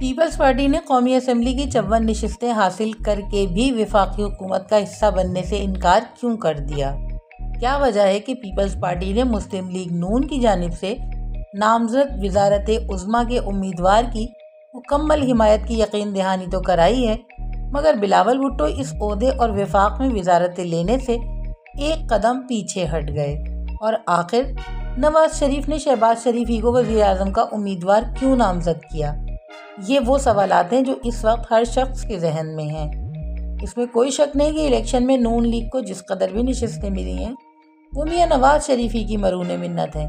Peoples party نے قومی assembly کی 54 نشستیں حاصل کر کے بھی وفاقی حکومت کا حصہ بننے سے انکار کیوں کر دیا؟ کیا وجہ ہے کہ پیپلز پارٹی نے مسلم لیگ نون کی جانب سے نامزد وزارت عظمیٰ کے امیدوار کی مکمل حمایت کی یقین دہانی تو کرائی ہے، مگر بلاول بھٹو اس عہدے اور وفاق میں وزارتیں لینے سے ایک قدم پیچھے ہٹ گئے؟ اور آخر نواز شریف نے شہباز شریف ہی کو وزیر اعظم کا امیدوار کیوں نامزد کیا؟ یہ وہ سوالات ہیں جو اس وقت ہر شخص کے ذہن میں ہیں۔ اس میں کوئی شک نہیں کہ الیکشن میں نون لیگ کو جس قدر بھی نشستیں ملی ہیں وہ میاں نواز شریف ہی کی مرہون منت ہیں۔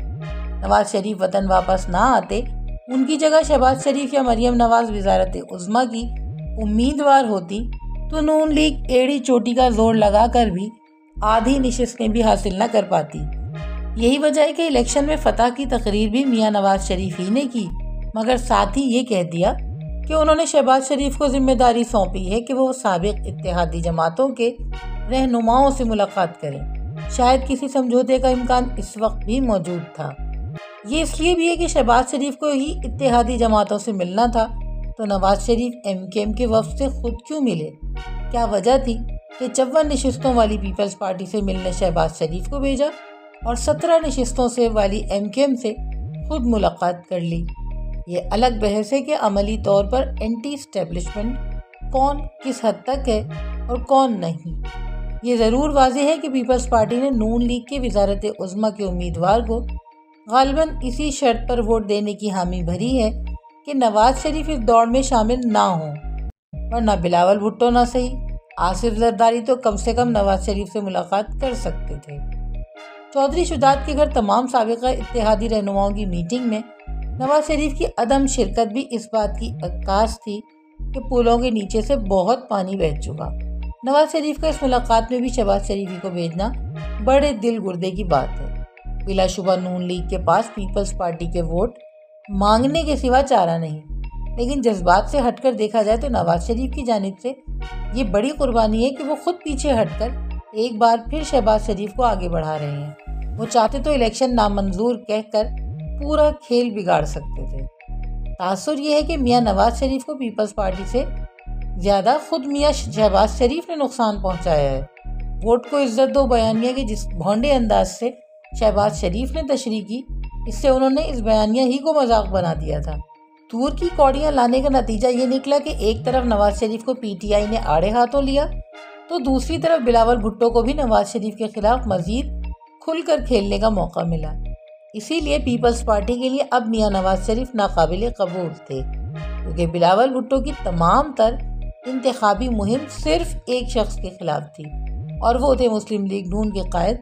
نواز شریف وطن واپس نہ آتے، ان کی جگہ شہباز شریف یا مریم نواز وزارت عظمیٰ کی امیدوار ہوتی تو نون لیگ ایڑی چوٹی کا زور لگا کر بھی آدھی نشستیں بھی حاصل نہ کر پاتی۔ یہی وجہ ہے کہ الیکشن میں فتح کی تقریر بھی میاں نواز شریف ہی نے کی، مگر ساتھ ہی یہ کہہ دیا کہ انہوں نے شہباز شریف کو ذمہ داری سونپی ہے کہ وہ سابق اتحادی جماعتوں کے رہنماؤں سے ملاقات کریں۔ شاید کسی سمجھوتے کا امکان اس وقت بھی موجود تھا۔ یہ اس لیے بھی ہے کہ شہباز شریف کو ہی اتحادی جماعتوں سے ملنا تھا، تو نواز شریف MKM کے وفد سے خود کیوں ملے؟ کیا وجہ تھی کہ 54 نشستوں والی پیپلز پارٹی سے ملنے شہباز شریف کو بھیجا اور 17 نشستوں سے والی MKM سے خود ملاقات کر لی؟ یہ الگ بحث ہے کہ عملی طور پر اینٹی اسٹیبلشمنٹ کون کس حد تک ہے اور کون نہیں۔ یہ ضرور واضح ہے کہ پیپلز پارٹی نے نون لیگ کے وزارت عظمیٰ کے امیدوار کو غالباً اسی شرط پر ووٹ دینے کی حامی بھری ہے کہ نواز شریف اس دوڑ میں شامل نہ ہوں، ورنہ بلاول بھٹو نہ صحیح، آصف زرداری تو کم سے کم نواز شریف سے ملاقات کر سکتے تھے۔ چودھری شجاعت کے گھر تمام سابقہ اتحادی رہنماؤں کی میٹنگ میں نواز شریف کی عدم شرکت بھی اس بات کی عکاس تھی کہ پلوں کے نیچے سے بہت پانی بہہ چکا۔ نواز شریف کا اس ملاقات میں بھی شہباز شریف کو بھیجنا بڑے دل گردے کی بات ہے۔ بلا شبہ نون لیگ کے پاس پیپلز پارٹی کے ووٹ مانگنے کے سوا چارہ نہیں، لیکن جذبات سے ہٹ کر دیکھا جائے تو نواز شریف کی جانب سے یہ بڑی قربانی ہے کہ وہ خود پیچھے ہٹ کر ایک بار پھر شہباز شریف کو آگے بڑھا رہے ہیں۔ وہ چاہتے تو الیکشن نامنظور کہہ کر پورا کھیل بگاڑ سکتے تھے۔ تاثر یہ ہے کہ میاں نواز شریف کو پیپلز پارٹی سے زیادہ خود میاں شہباز شریف نے نقصان پہنچایا ہے۔ ووٹ کو عزت دو بیانیہ کے جس بھونڈے انداز سے شہباز شریف نے تشریح کی، اس سے انہوں نے اس بیانیہ ہی کو مذاق بنا دیا تھا۔ دور کی کوڑیاں لانے کا نتیجہ یہ نکلا کہ ایک طرف نواز شریف کو PTI نے آڑے ہاتھوں لیا تو دوسری طرف بلاول بھٹو کو بھی نواز شریف کے خلاف مزید کھل کر کھیلنے کا موقع ملا۔ اسی لیے پیپلز پارٹی کے لیے اب میاں نواز شریف ناقابل قبول تھے، کیونکہ بلاول بھٹو کی تمام تر انتخابی مہم صرف ایک شخص کے خلاف تھی، اور وہ تھے مسلم لیگ نون کے قائد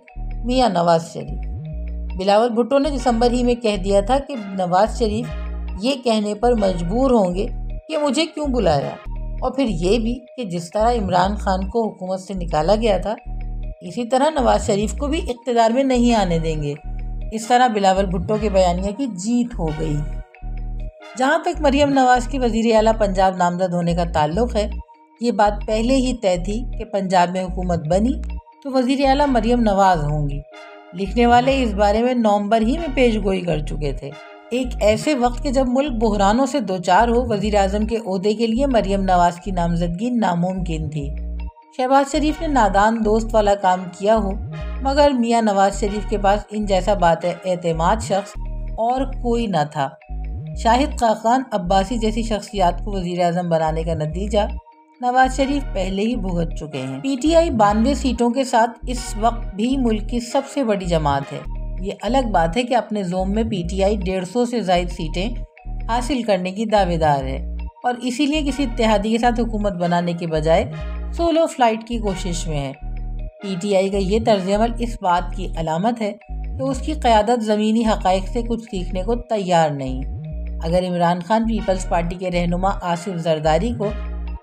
میاں نواز شریف۔ بلاول بھٹو نے دسمبر ہی میں کہہ دیا تھا کہ نواز شریف یہ کہنے پر مجبور ہوں گے کہ مجھے کیوں بلایا، اور پھر یہ بھی کہ جس طرح عمران خان کو حکومت سے نکالا گیا تھا اسی طرح نواز شریف کو بھی اقتدار میں نہیں آنے دیں گے۔ اس طرح بلاول بھٹو کے بیانیہ کی جیت ہو گئی۔ جہاں تک مریم نواز کی وزیر اعلیٰ پنجاب نامزد ہونے کا تعلق ہے، یہ بات پہلے ہی طے تھی کہ پنجاب میں حکومت بنی تو وزیر اعلیٰ مریم نواز ہوں گی۔ لکھنے والے اس بارے میں نومبر ہی میں پیش گوئی کر چکے تھے۔ ایک ایسے وقت کہ جب ملک بحرانوں سے دوچار ہو، وزیر اعظم کے عہدے کے لیے مریم نواز کی نامزدگی ناممکن تھی۔ شہباز شریف نے نادان دوست والا کام کیا ہو، مگر میاں نواز شریف کے پاس ان جیسا بات اعتماد شخص اور کوئی نہ تھا۔ شاہد خاقان عباسی جیسی شخصیات کو وزیر اعظم بنانے کا نتیجہ نواز شریف پہلے ہی بھگت چکے ہیں۔ PTI 92 سیٹوں کے ساتھ اس وقت بھی ملک کی سب سے بڑی جماعت ہے۔ یہ الگ بات ہے کہ اپنے زوم میں PTI 150 سے زائد سیٹیں حاصل کرنے کی دعوے دار ہے، اور اسی لیے کسی اتحادی کے ساتھ حکومت بنانے کے بجائے سولو فلائٹ کی کوشش میں ہے۔ PTI کا یہ طرز عمل اس بات کی علامت ہے کہ اس کی قیادت زمینی حقائق سے کچھ سیکھنے کو تیار نہیں۔ اگر عمران خان پیپلز پارٹی کے رہنما آصف زرداری کو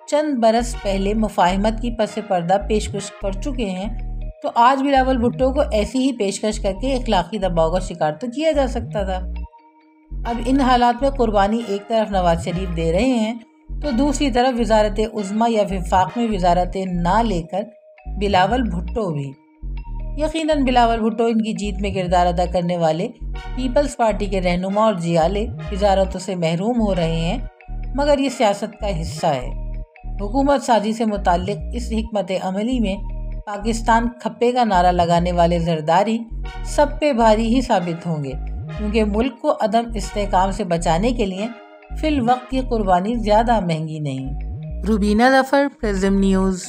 چند برس پہلے مفاہمت کی پس پردہ پیشکش کر چکے ہیں تو آج بلاول بھٹو کو ایسی ہی پیشکش کر کے اخلاقی دباؤ کا شکار تو کیا جا سکتا تھا۔ اب ان حالات میں قربانی ایک طرف نواز شریف دے رہے ہیں تو دوسری طرف وزارت عظمیٰ یا وفاق میں وزارتیں نہ لے کر بلاول بھٹو بھی۔ یقیناً بلاول بھٹو ان کی جیت میں کردار ادا کرنے والے پیپلز پارٹی کے رہنما اور جیالے وزارتوں سے محروم ہو رہے ہیں، مگر یہ سیاست کا حصہ ہے۔ حکومت سازی سے متعلق اس حکمت عملی میں پاکستان کھپے کا نعرہ لگانے والے زرداری سب پہ بھاری ہی ثابت ہوں گے، کیونکہ ملک کو عدم استحکام سے بچانے کے لیے فی الوقت کی قربانی زیادہ مہنگی نہیں۔ روبینہ ظفر، پرزم نیوز۔